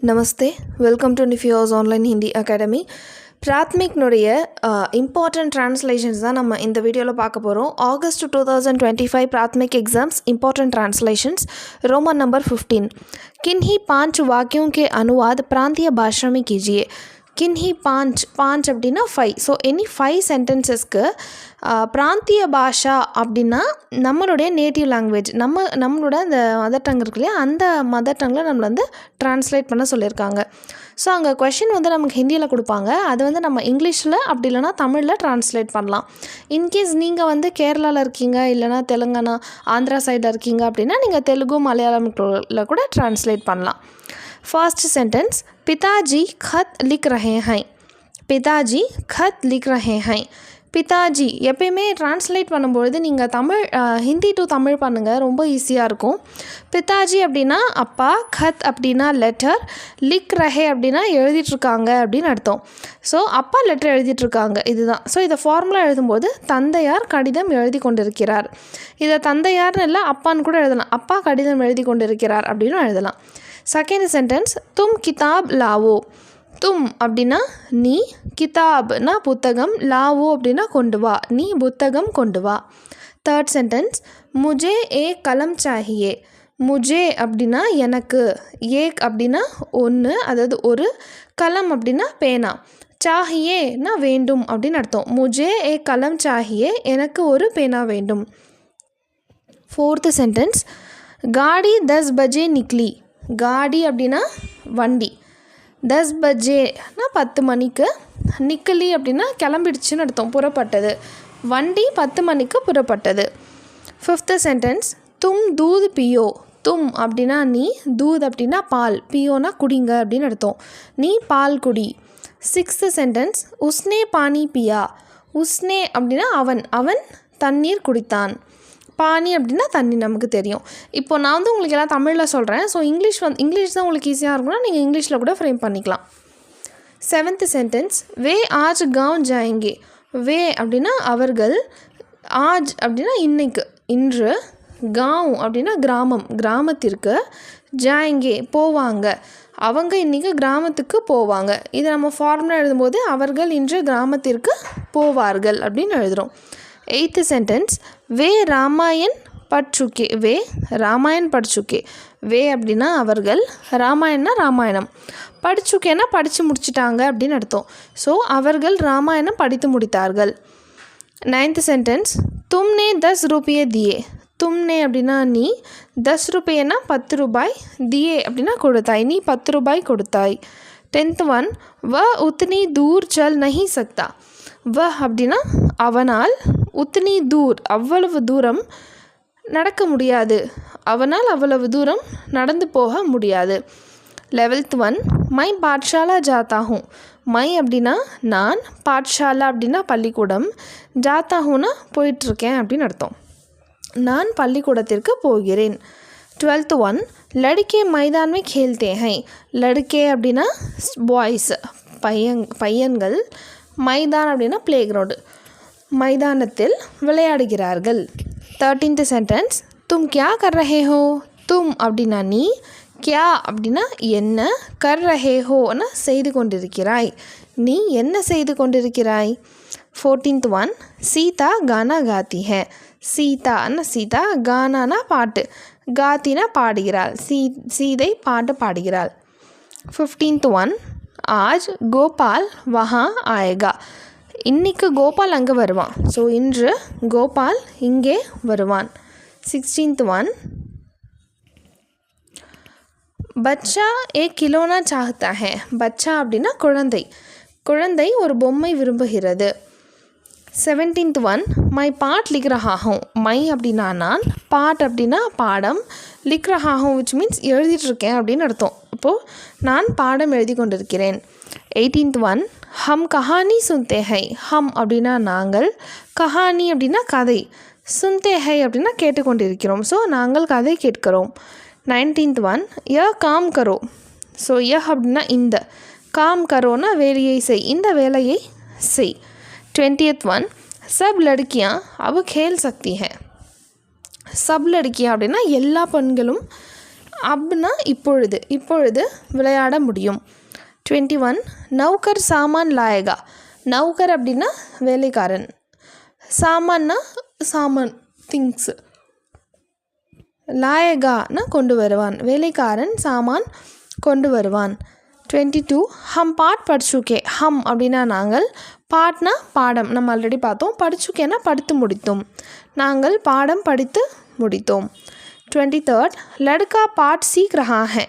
Namaste, welcome to Nifios online Hindi academy. பிராத்மிக்னுடைய important translations தான் நம்ம இந்த வீடியோவில் பார்க்க போகிறோம். ஆகஸ்ட் 2025 प्राथमिक exams important translations Roman number 15. किन्हीं 5 वाक्यों के अनुवाद प्रांतीय भाषा में कीजिए. किन्हीं 5 அப்படின்னா 5. ஸோ எனி 5 சென்டென்சஸ்க்கு பிராந்திய பாஷா அப்படின்னா நம்மளுடைய நேட்டிவ் லாங்குவேஜ், நம்மளோட அந்த மதர் டங் இருக்கு இல்லையா, அந்த மதர் டங்கில் நம்மளை வந்து ட்ரான்ஸ்லேட் பண்ண சொல்லியிருக்காங்க. ஸோ அங்கே கொஷின் வந்து நமக்கு ஹிந்தியில் கொடுப்பாங்க, அது வந்து நம்ம இங்கிலீஷில் அப்படி இல்லைனா தமிழில் ட்ரான்ஸ்லேட் பண்ணலாம். இன்கேஸ் நீங்கள் வந்து கேரளாவில் இருக்கீங்க, இல்லைனா தெலுங்கானா ஆந்திரா சைடில் இருக்கீங்க அப்படின்னா நீங்கள் தெலுங்கு மலையாளமில் கூட ட்ரான்ஸ்லேட் பண்ணலாம். फर्स्ट सेंटेंस, पिताजी खत लिख रहे हैं. पिताजी खत लिख रहे हैं. பிதாஜி எப்பயுமே ட்ரான்ஸ்லேட் பண்ணும்பொழுது நீங்கள் ஹிந்தி டு தமிழ் பண்ணுங்கள், ரொம்ப ஈஸியாக இருக்கும். பிதாஜி அப்படின்னா அப்பா, கத் அப்படின்னா லெட்டர், லிக் ரஹே அப்படின்னா எழுதிட்டுருக்காங்க அப்படின்னு அர்த்தம். ஸோ அப்பா லெட்டர் எழுதிட்டுருக்காங்க, இதுதான். ஸோ இதை ஃபார்முலா எழுதும்போது தந்தையார் கடிதம் எழுதி கொண்டிருக்கிறார். இதை தந்தையார்னு இல்லை அப்பான்னு கூட எழுதலாம். அப்பா கடிதம் எழுதி கொண்டிருக்கிறார் அப்படின்னு எழுதலாம். செகண்ட் சென்டென்ஸ், தும் கிதாப் லாவோ. தும் அப்படின்னா நீ, கிதாப்னா புத்தகம், லாவோ அப்படின்னா கொண்டு வா, நீ புத்தகம் கொண்டு வா. தேர்ட் சென்டென்ஸ், முஜே ஏக் கலம் சாஹியே. முஜே அப்படின்னா எனக்கு, ஏக் அப்படின்னா ஒன்று, அதாவது ஒரு, கலம் அப்படின்னா பேனா, சாஹியேனா வேண்டும் அப்படின்னு அர்த்தம். முஜே ஏக் கலம் சாஹியே, எனக்கு ஒரு பேனா வேண்டும். ஃபோர்த்து சென்டென்ஸ், காடி 10 பஜே நிக்லி. காடி அப்படின்னா வண்டி, 10 பஜேனா 10 மணிக்கு, நிக்கலி அப்படின்னா கிளம்பிடுச்சுன்னு அர்த்தம், புறப்பட்டது. வண்டி 10 மணிக்கு புறப்பட்டது. ஃபிஃப்த்து சென்டென்ஸ், தும் தூத் பியோ. தும் அப்படின்னா நீ, தூத் அப்படின்னா பால், பியோனா குடிங்க அப்படின்னு அர்த்தம், நீ பால் குடி. சிக்ஸ்த்து சென்டென்ஸ், உஸ்னே பானி பியா. உஸ்னே அப்படின்னா அவன் தண்ணீர் குடித்தான். பானி அப்படின்னா தண்ணி, நமக்கு தெரியும். இப்போ நான் வந்து உங்களுக்கு எல்லாம் தமிழில் சொல்கிறேன். ஸோ இங்கிலீஷ் தான் உங்களுக்கு ஈஸியாக இருக்கும்னா நீங்கள் இங்கிலீஷில் கூட ஃப்ரேம் பண்ணிக்கலாம். செவன்த்து சென்டென்ஸ், வே ஆஜ் காவ் ஜாயங்கே. வே அப்படின்னா அவர்கள், ஆஜ் அப்படின்னா இன்னைக்கு, இன்று, காவ் அப்படின்னா கிராமம், கிராமத்திற்கு, ஜாயங்கே போவாங்க, அவங்க இன்றைக்கி கிராமத்துக்கு போவாங்க. இதை நம்ம ஃபார்முலா எழுதும்போது அவர்கள் இன்று கிராமத்திற்கு போவார்கள் அப்படின்னு எழுதுகிறோம். எய்த்து சென்டென்ஸ், வே ராமாயண் பட்சுக்கே. வே ராமாயண் பட்சுக்கே. வே அப்படின்னா அவர்கள், ராமாயணம்னா ராமாயணம், படிச்சுக்கேன்னா படித்து முடிச்சிட்டாங்க அப்படின்னு அர்த்தம். ஸோ அவர்கள் ராமாயணம் படித்து முடித்தார்கள். Ninth sentence, தும்னே 10 ரூபாயே தியே. தும்னே அப்படின்னா நீ, 10 ரூபாய்னா 10 ரூபாய், தியே அப்படின்னா கொடுத்தாய், நீ 10 ரூபாய் கொடுத்தாய். 10th ஒன், வ உத்னி தூர் சல் நஹி சக்தா. வ அப்படின்னா அவனால், உத்னி தூர் அவ்வளவு தூரம் நடக்க முடியாது, அவனால் அவ்வளவு தூரம் நடந்து போக முடியாது. 11th ஒன், மை பாட்ஷாலா ஜாத்தாஹூ. மை அப்படின்னா நான், பாட்ஷாலா அப்படின்னா பள்ளிக்கூடம், ஜாத்தாஹூனா போயிட்டுருக்கேன் அப்படின்னு அர்த்தம், நான் பள்ளிக்கூடத்திற்கு போகிறேன். 12th ஒன், லடுக்கே மைதான் மே கேல்தே ஹை. லடுக்கே அப்படின்னா பாய்ஸ், பையன்கள், மைதான் அப்படின்னா பிளே கிரவுண்டு, மைதானத்தில் விளையாடுகிறார்கள். 13th சென்டென்ஸ், தும் கியா கர் ரஹே ஹோ. தும் அப்படின்னா நீ, கியா அப்படின்னா என்ன, கர் ரஹே ஹோனா செய்து கொண்டிருக்கிறாய், நீ என்ன செய்து கொண்டிருக்கிறாய். 14th ஒன், சீதா கானா காத்தி ஹே. சீதான்னா சீதா, கானானா பாட்டு, காத்தினா பாடுகிறாள், சீதை பாட்டு பாடுகிறாள். 15th ஒன், ஆஜ் கோபால் வஹா ஆயேகா. இன்னைக்கு கோபால் அங்கே வருவான். ஸோ இன்று கோபால் இங்கே வருவான். 16th ஒன், பச்சா ஏக் கிலோனா சாஹ்தா ஹே. பச்சா அப்படின்னா குழந்தை, குழந்தை ஒரு பொம்மை விரும்புகிறது. 17th ஒன், மை பாட் லிக் ரஹா ஹூ. மை அப்படின்னா நான், பாட் அப்படின்னா பாடம், லிக் ரஹா ஹூ விச் மீன்ஸ் எழுதிட்டுருக்கேன் அப்படின்னு அர்த்தம். அப்போது நான் பாடம் எழுதி கொண்டிருக்கிறேன். 18th ஒன், ஹம் கஹானி சுன்தே ஹை. ஹம் அப்படின்னா நாங்கள், கஹானி அப்படின்னா கதை, சுன்தே ஹை அப்படின்னா கேட்டுக்கொண்டிருக்கிறோம். ஸோ நாங்கள் கதை கேட்கிறோம். 19th ஒன், ய காம் கரோ. ஸோ ய அப்படின்னா இந்த, காம் கரோனா வேலையை செய், இந்த வேலையை செய். 20th ஒன், சப் லடுக்கியா அபு கேல் சக்தி ஹே. சப் லடுக்கியா அப்படின்னா எல்லா பெண்களும் அப்னா இப்பொழுது, இப்பொழுது விளையாட முடியும். 21 நௌகர் சாமான் லாயேகா. நௌகர் அப்படின்னா வேலைக்காரன், சாமான்னா சாமான் திங்ஸ், லாயேகானா கொண்டு வருவான், வேலைக்காரன் சாமான் கொண்டு வருவான். 22 ஹம் பாட் படிச்சுக்கே. ஹம் அப்படின்னா நாங்கள், பாட்னா பாடம், நம்ம ஆல்ரெடி பார்த்தோம். படிச்சுக்கேனா படித்து முடித்தோம், நாங்கள் பாடம் படித்து முடித்தோம். 23 லடுக்கா பாட் சீக் ரஹா ஹை.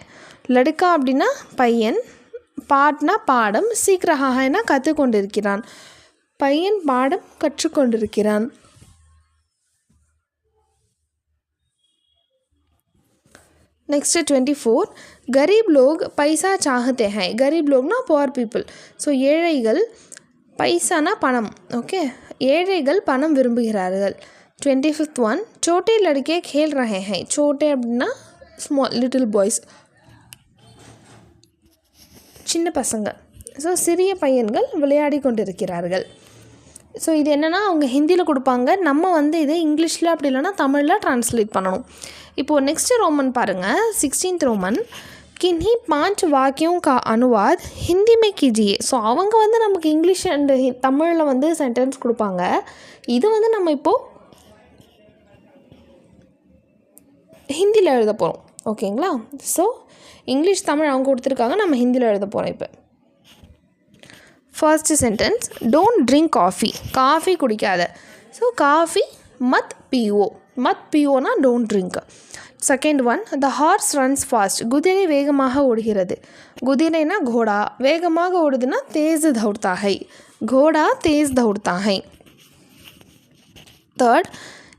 லடுக்கா அப்படின்னா பையன், பாட்னா பாடம், சீக் ரஹா ஹைனா கற்றுக்கொண்டிருக்கிறான், பையன் பாடம் கற்றுக்கொண்டிருக்கிறான். नेक्स्ट 24 गरीब लोग पैसा चाहते हैं. गरीब लोग ना पुअर पीपल. ஸோ ஏழைகள், பைசானா பணம், ஓகே, ஏழைகள் பணம் விரும்புகிறார்கள். 25th ஒன் छोटे लड़के खेल रहे हैं. छोटे அப்படின்னா ஸ்மால், லிட்டில் பாய்ஸ், சின்ன பசங்க. ஸோ சிறிய பையன்கள் விளையாடி கொண்டிருக்கிறார்கள். ஸோ இது என்னென்னா அவங்க ஹிந்தியில் கொடுப்பாங்க, நம்ம வந்து இது இங்கிலீஷில் அப்படி இல்லைனா தமிழில் ட்ரான்ஸ்லேட் பண்ணணும். இப்போது நெக்ஸ்ட்டு ரோமன் பாருங்கள், 16th ரோமன். किन्हीं 5 वाक्यों का अनुवाद हिंदी में कीजिए. ஸோ அவங்க வந்து நமக்கு இங்கிலீஷ் அண்ட் தமிழில் வந்து சென்டென்ஸ் கொடுப்பாங்க. இது வந்து நம்ம இப்போது ஹிந்தியில் எழுத போகிறோம், ஓகேங்களா. ஸோ இங்கிலீஷ் தமிழ் அவங்க கொடுத்துருக்காங்க, நம்ம ஹிந்தியில் எழுத போகிறோம். இப்போ first sentence, don't drink coffee. Coffee குடிக்காத. ஸோ காஃபி மத் பிஓ, மத் பிஓனா don't drink. Second one, the horse runs fast. குதிரை வேகமாக ஓடுகிறது. குதிரைனா घोड़ा, வேகமாக ஓடுதுன்னா तेज दौड़ता है. घोड़ा तेज दौड़ता है. Third,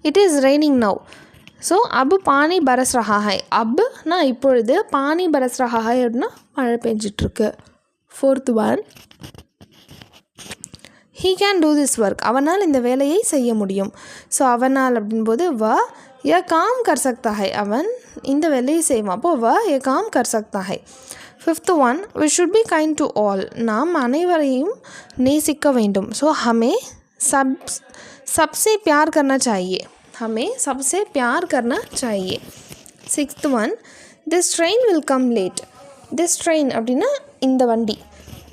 it is raining now. So अब पानी बरस रहा है. அப்னா இப்பொழுது, पानी बरस रहा है அப்படின்னா மழை பெஞ்சிட்ருக்கு. Fourth one, he can do this work. அவனால் இந்த வேலையை செய்ய முடியும். ஸோ அவனால் அப்படின்போது வ ய காம் கர் சக்தா ஹை. அவன் இந்த வேலையை செய்வான், அப்போது வ ய காம் கர் சக்தா ஹை. Fifth one, we should be kind to all. நாம் அனைவரையும் நேசிக்க வேண்டும். ஸோ ஹமே सबसे प्यार करना चाहिए. हमें सबसे प्यार करना चाहिए. Sixth one, this train will come late. This train அப்படின்னா இந்த வண்டி,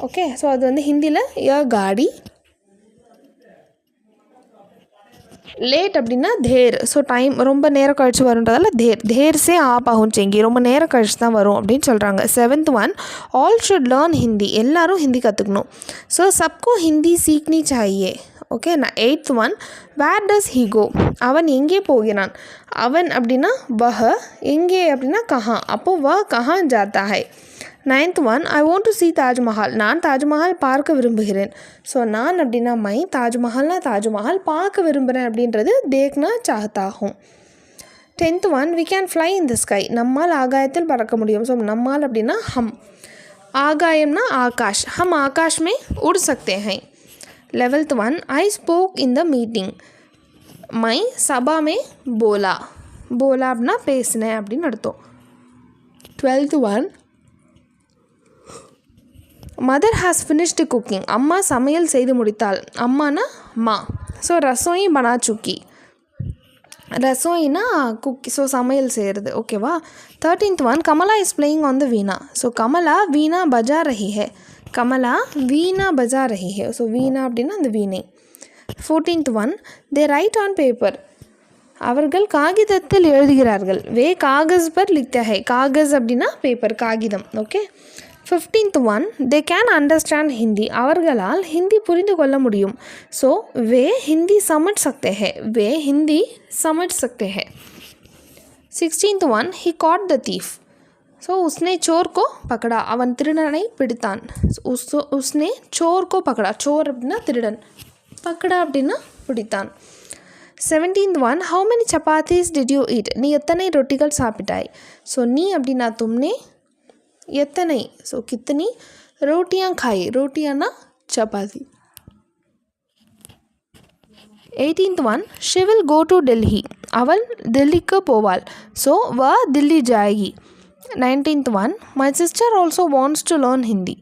ஓகே. ஸோ அது வந்து ஹிந்தியில் ய காடி. லேட் அப்படின்னா தேர். ஸோ டைம் ரொம்ப நேரம் கழிச்சு வருன்றதால தேர் சே ஆப் ஆகும் செங்கி, ரொம்ப நேரம் கழிச்சு தான் வரும் அப்படின்னு சொல்கிறாங்க. Seventh one, all should learn Hindi. எல்லோரும் ஹிந்தி கற்றுக்கணும். ஸோ சப்கோ ஹிந்தி சீக்னி சாயே, ஓகே. நான் eighth one, where does he go. அவன் எங்கே போகிறான். அவன் அப்படின்னா வஹ, எங்கே அப்படின்னா கஹா, அப்போது வ கஹா ஜாத்தா ஹை. Ninth one, I want to see Taj Mahal. நான் தாஜ்மஹால் பார்க்க விரும்புகிறேன். ஸோ நான் அப்படின்னா மை, தாஜ்மஹால்னா தாஜ்மஹால், பார்க்க விரும்புகிறேன் அப்படின்றது தேக்னா சாஹத்தாகும். Tenth one, we can fly in the sky. நம்மால் ஆகாயத்தில் பறக்க முடியும். ஸோ நம்மால் அப்படின்னா ஹம், ஆகாயம்னா ஆகாஷ், ஹம் ஆகாஷ் மே உड़ सकते हैं. 11th one, I spoke in the meeting. மை சபா மே போலா. போலா அப்படின்னா பேசினேன் அப்படின்னு அர்த்தம். 12th one, mother has finished cooking. அம்மா சமையல் செய்து முடித்தாள். அம்மானா மா. ஸோ ரசோயி பனா சுக்கி. ரசோயினா குக்கி, ஸோ சமையல் செய்கிறது, ஓகேவா. 13th one, Kamala is playing on the veena. So Kamala வீணா பஜா ரஹி ஹே. கமலா வீணா பஜா ரஹி ஹே. ஸோ வீணா அப்படின்னா அந்த வீணை. 14th one, they wrote on paper. அவர்கள் காகிதத்தில் எழுதுகிறார்கள். வே காகஸ் பர் லிக்தா ஹை. காகஸ் அப்படின்னா பேப்பர், காகிதம், okay. 15th one, they can understand Hindi. அவர்களால் ஹிந்தி புரிந்து கொள்ள முடியும். ஸோ வே ஹிந்தி சமझ सकते हैं. வே ஹிந்தி समझ सकते हैं. 16th one, he caught the thief. So உஸ்னே சோர் கோ பக்கடா. அவன் திருடனை பிடித்தான். உஸ்னே சோர் கோ பக்கடா. சோர் அப்படின்னா திருடன், பக்கடா அப்படின்னா பிடித்தான். 17th one, how many chapatis did you eat. நீ எத்தனை ரொட்டிகள் சாப்பிட்டாய். ஸோ நீ அப்படின்னா தும்னே, எத்தனை, ஸோ கித்தனி ரோட்டியாं खाई. ரோட்டியானா சப்பாத்தி. 18th one, she will go to Delhi. அவள் டெல்லிக்கு போவாள். ஸோ வ தில்லி ஜாயகி. 19th one, my sister also wants to learn Hindi.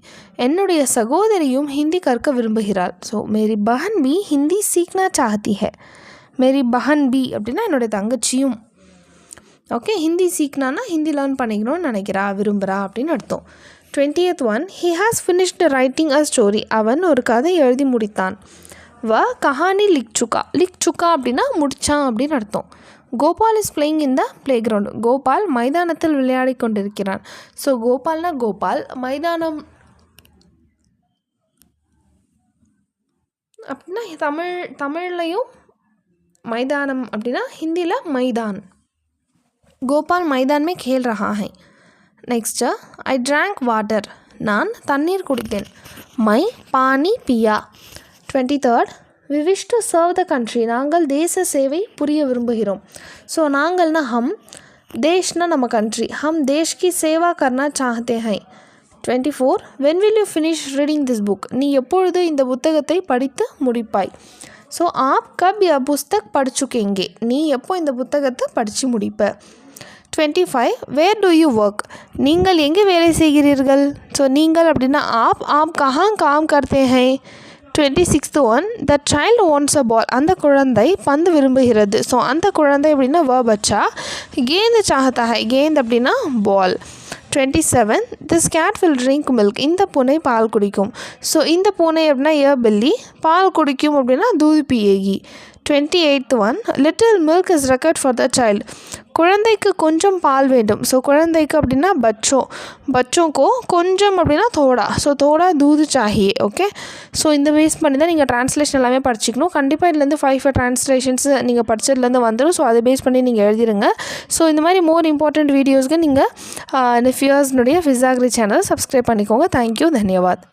என்னுடைய சகோதரியும் ஹிந்தி கற்க விரும்புகிறாள். ஸோ மேரி பஹன் பி ஹிந்தி சீக்னா சாஹத்தி ஹை. மேரி பஹன் பி அப்படின்னா என்னுடைய தங்கச்சியும். ஓகே, ஹிந்தி சீக்னானா ஹிந்தி லேர்ன் பண்ணிக்கணும்னு நினைக்கிறா, விரும்புகிறா அப்படின்னு அர்த்தம். 20th one, he has finished writing a story. அவன் ஒரு கதை எழுதி முடித்தான். கஹானி லிக் சுக்கா அப்படின்னா முடித்தான் அப்படின்னு அர்த்தம். Gopal is playing in the play ground. Gopal மைதானத்தில் விளையாடி கொண்டிருக்கிறான். ஸோ கோபால்னா கோபால், மைதானம் அப்படின்னா தமிழ்லையும் मैदानम அப்படின்னா ஹிந்தியில் मैदान. गोपाल मैदान में खेल रहा है. Next, I drank water. நான் தண்ணீர் குடித்தேன். மை பானி பியா. 23rd, we wish to serve the country. நாங்கள் தேச சேவை புரிய விரும்புகிறோம். ஸோ நாங்கள்னா ஹம், தேஷ்னா நம்ம கண்ட்ரி, ஹம் தேஷ் கி சேவா கர்னா சாஹத்தே ஹை. 24, when will you finish reading this book. நீ எப்பொழுது இந்த புத்தகத்தை படித்து முடிப்பாய். ஸோ ஆப் கப் யா புஸ்தக் படிச்சுக்கேங்கே. நீ எப்போ இந்த புத்தகத்தை படித்து முடிப்ப. 25, வேர் டு யூ ஒர்க். நீங்கள் எங்கே வேலை செய்கிறீர்கள். ஸோ நீங்கள் அப்படின்னா ஆப் கஹாங் காம் கர்த்தே ஹை. 26th one, the child wants a ball. அந்த குழந்தை பந்து விரும்புகிறது. ஸோ அந்த குழந்தை அப்படின்னா பச்சா. கேந்து சாஹத்தா ஹை. கேந்த் அப்படின்னா பால். 27, this gate will drink milk. இந்த பூனை பால் குடிக்கும். ஸோ இந்த பூனை அப்படின்னா பில்லி, பால் குடிக்கும் அப்படின்னா தூது பியேகி. 28th one, little milk is ரெக்கர்ட் for the child. குழந்தைக்கு கொஞ்சம் பால் வேண்டும். ஸோ குழந்தைக்கு அப்படின்னா பச்சோக்கோ கொஞ்சம் அப்படின்னா தோடா. ஸோ தோடா தூது சாஹியே. ஓகே, ஸோ இந்த பேஸ் பண்ணி தான் நீங்கள் ட்ரான்ஸ்லேஷன் எல்லாமே படிச்சிக்கணும். கண்டிப்பாக இதுலேருந்து 5 ட்ரான்ஸ்லேஷன்ஸ் நீங்கள் படித்ததுலேருந்து வந்துடும். ஸோ அதை பேஸ் பண்ணி நீங்கள் எழுதிடுங்க. ஸோ இந்த மாதிரி மோர் இம்பார்ட்டண்ட் வீடியோஸ்க்கு நீங்கள் நிஃபியாஸ்னுடைய ஃபிஸாகிரி சேனல் சப்ஸ்கிரைப் பண்ணிக்கோங்க. தேங்க்யூ, தன்யவாத்.